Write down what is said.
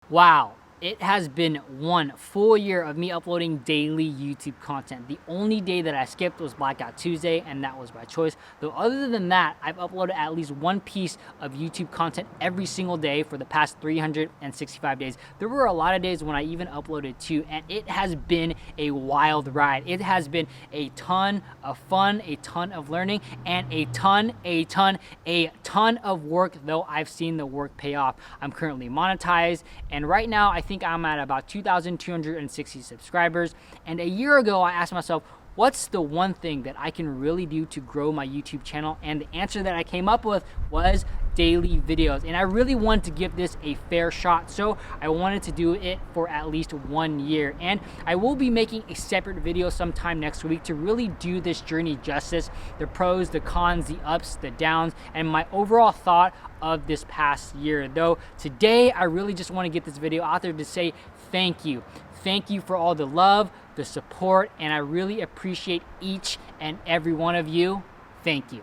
Wow, it has been 1 full year of me uploading daily YouTube content. The only day that I skipped was Blackout Tuesday, and that was by choice. Though other than that, I've uploaded at least one piece of YouTube content every single day for the past 365 days. There were a lot of days when I even uploaded two, and it has been a wild ride. It has been a ton of fun, a ton of learning, and a ton of work, though I've seen the work pay off. I'm currently monetized, and right now I think I'm at about 2,260 subscribers. And a year ago, I asked myself, what's the one thing that I can really do to grow my YouTube channel? And the answer that I came up with was daily videos. And I really wanted to give this a fair shot, so I wanted to do it for at least 1 year. And I will be making a separate video sometime next week to really do this journey justice, the pros, the cons, the ups, the downs, and my overall thought of this past year. Though today I really just want to get this video out there to say thank you. Thank you for all the love, the support, and I really appreciate each and every one of you. Thank you.